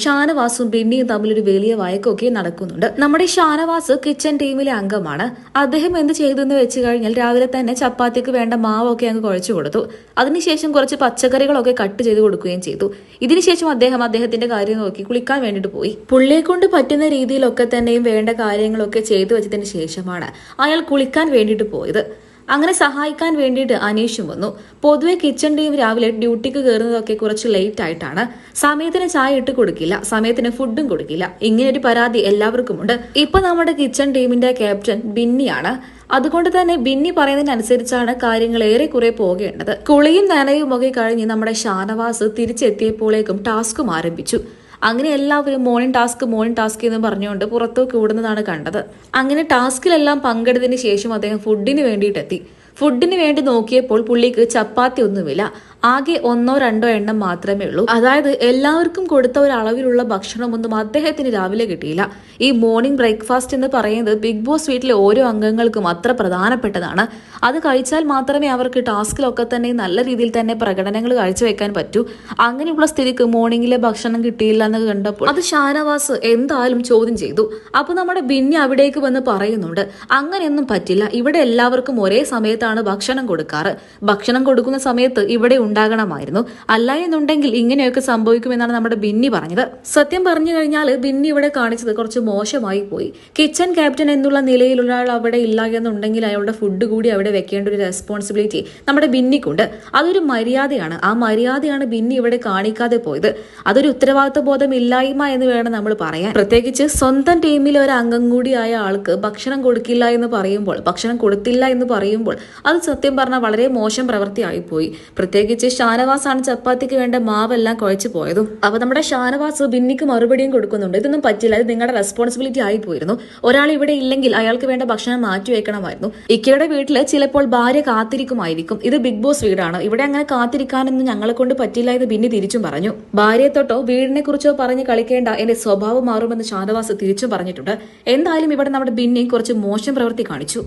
ഷാനവാസും ബിന്നിയും തമ്മിലൊരു വലിയ വഴക്കൊക്കെ നടക്കുന്നുണ്ട്. നമ്മുടെ ഷാനവാസ് കിച്ചൺ ടീമിലെ അംഗമാണ്. അദ്ദേഹം എന്ത് ചെയ്തെന്ന് വെച്ച് കഴിഞ്ഞാൽ രാവിലെ തന്നെ ചപ്പാത്തിക്ക് വേണ്ട മാവൊക്കെ അങ്ങ് കുഴച്ചു കൊടുത്തു. അതിനുശേഷം കുറച്ച് പച്ചക്കറികളൊക്കെ കട്ട് ചെയ്ത് കൊടുക്കുകയും ചെയ്തു. ഇതിനുശേഷം അദ്ദേഹത്തിന്റെ കാര്യം നോക്കി കുളിക്കാൻ വേണ്ടിയിട്ട് പോയി. പുള്ളിയെ കൊണ്ട് പറ്റുന്ന രീതിയിലൊക്കെ തന്നെയും വേണ്ട കാര്യങ്ങളൊക്കെ ചെയ്തു വെച്ചതിന് ശേഷമാണ് അയാൾ കുളിക്കാൻ വേണ്ടിയിട്ട് പോയത്. അങ്ങനെ സഹായിക്കാൻ വേണ്ടിയിട്ട് അനീഷും വന്നു. പൊതുവെ കിച്ചൺ ടീം രാവിലെ ഡ്യൂട്ടിക്ക് കയറുന്നതൊക്കെ കുറച്ച് ലേറ്റ് ആയിട്ടാണ്. സമയത്തിന് ചായ ഇട്ട് കൊടുക്കില്ല, സമയത്തിന് ഫുഡും കൊടുക്കില്ല. ഇങ്ങനെയൊരു പരാതി എല്ലാവർക്കും ഉണ്ട്. ഇപ്പൊ നമ്മുടെ കിച്ചൺ ടീമിന്റെ ക്യാപ്റ്റൻ ബിന്നിയാണ്. അതുകൊണ്ട് തന്നെ ബിന്നി പറയുന്നതിനനുസരിച്ചാണ് കാര്യങ്ങൾ ഏറെ കുറെ പോകേണ്ടത്. കുളിയും നനയും ഒക്കെ കഴിഞ്ഞ് നമ്മുടെ ഷാനവാസ് തിരിച്ചെത്തിയപ്പോഴേക്കും ടാസ്കും ആരംഭിച്ചു. അങ്ങനെ എല്ലാവരും മോർണിംഗ് ടാസ്ക് എന്ന് പറഞ്ഞുകൊണ്ട് പുറത്തേക്ക് ഓടുന്നതാണ് കണ്ടത്. അങ്ങനെ ടാസ്കിലെല്ലാം പങ്കെടുത്തതിന് ശേഷം അദ്ദേഹം ഫുഡിന് വേണ്ടിയിട്ടെത്തി. ഫുഡിന് വേണ്ടി നോക്കിയപ്പോൾ പുള്ളിക്ക് ചപ്പാത്തി ഒന്നുമില്ല, ആകെ 1-2 എണ്ണം മാത്രമേ ഉള്ളൂ. അതായത് എല്ലാവർക്കും കൊടുത്ത ഒരു അളവിലുള്ള ഭക്ഷണമൊന്നും അദ്ദേഹത്തിന് രാവിലെ കിട്ടിയില്ല. ഈ മോർണിംഗ് ബ്രേക്ക്ഫാസ്റ്റ് എന്ന് പറയുന്നത് ബിഗ് ബോസ് വീട്ടിലെ ഓരോ അംഗങ്ങൾക്കും അത്ര പ്രധാനപ്പെട്ടതാണ്. അത് കഴിച്ചാൽ മാത്രമേ അവർക്ക് ടാസ്കിലൊക്കെ തന്നെ നല്ല രീതിയിൽ തന്നെ പ്രകടനങ്ങൾ കാഴ്ചവെക്കാൻ പറ്റൂ. അങ്ങനെയുള്ള സ്ഥിതിക്ക് മോർണിംഗിലെ ഭക്ഷണം കിട്ടിയില്ല എന്ന് കണ്ടപ്പോൾ അത് ഷാനവാസ് എന്തായാലും ചോദ്യം ചെയ്തു. അപ്പൊ നമ്മുടെ ബിന്നി അവിടേക്ക് വന്ന് പറയുന്നുണ്ട്, അങ്ങനെയൊന്നും പറ്റില്ല, ഇവിടെ എല്ലാവർക്കും ഒരേ സമയത്താണ് ഭക്ഷണം കൊടുക്കാറ്. ഭക്ഷണം കൊടുക്കുന്ന സമയത്ത് ഇവിടെ ഉണ്ടാകണമായിരുന്നു, അല്ല എന്നുണ്ടെങ്കിൽ ഇങ്ങനെയൊക്കെ സംഭവിക്കുമെന്നാണ് നമ്മുടെ ബിന്നി പറഞ്ഞത്. സത്യം പറഞ്ഞു കഴിഞ്ഞാൽ ബിന്നി ഇവിടെ കാണിച്ചത് കുറച്ച് മോശമായി പോയി. കിച്ചൺ ക്യാപ്റ്റൻ എന്നുള്ള നിലയിലുള്ള ആൾ അവിടെ ഇല്ല എന്നുണ്ടെങ്കിൽ അയാളുടെ ഫുഡ് കൂടി അവിടെ വെക്കേണ്ട ഒരു റെസ്പോൺസിബിലിറ്റി നമ്മുടെ ബിന്നിക്കുണ്ട്. അതൊരു മര്യാദയാണ്. ആ മര്യാദയാണ് ബിന്നി ഇവിടെ കാണിക്കാതെ പോയത്. അതൊരു ഉത്തരവാദിത്വ ബോധം ഇല്ലായ്മ എന്ന് വേണം നമ്മൾ പറയാൻ. പ്രത്യേകിച്ച് സ്വന്തം ടീമിലെ ഒരു അംഗം കൂടിയായ ആൾക്ക് ഭക്ഷണം കൊടുക്കില്ല എന്ന് പറയുമ്പോൾ, ഭക്ഷണം കൊടുത്തില്ല എന്ന് പറയുമ്പോൾ അത് സത്യം പറഞ്ഞാൽ വളരെ മോശം പ്രവൃത്തിയായിപ്പോയി. പ്രത്യേകിച്ച് ഷാനവാസാണ് ചപ്പാത്തിക്ക് വേണ്ട മാവെല്ലാം കുഴച്ചു പോയതും. അപ്പൊ നമ്മുടെ ഷാനവാസ് ബിന്നിക്ക് മറുപടിയും കൊടുക്കുന്നുണ്ട്, ഇതൊന്നും പറ്റില്ല, ഇത് നിങ്ങളുടെ റെസ്പോൺസിബിലിറ്റി ആയി പോയിരുന്നു. ഒരാൾ ഇവിടെ ഇല്ലെങ്കിൽ അയാൾക്ക് വേണ്ട ഭക്ഷണം മാറ്റി വെക്കണമായിരുന്നു. ഇക്കയുടെ വീട്ടില് ചിലപ്പോൾ ഭാര്യ കാത്തിരിക്കുമായിരിക്കും. ഇത് ബിഗ് ബോസ് വീടാണ്, ഇവിടെ അങ്ങനെ കാത്തിരിക്കാനൊന്നും ഞങ്ങളെ കൊണ്ട് പറ്റില്ല എന്ന് ബിന്നി തിരിച്ചും പറഞ്ഞു. ഭാര്യയെ തൊട്ടോ വീടിനെ കുറിച്ചോ പറഞ്ഞ് കളിക്കേണ്ട, എന്റെ സ്വഭാവം മാറുമെന്ന് ഷാനവാസ് തിരിച്ചും പറഞ്ഞിട്ടുണ്ട്. എന്തായാലും ഇവിടെ നമ്മുടെ ബിന്നി കുറച്ച് മോശം പ്രവൃത്തി കാണിച്ചു.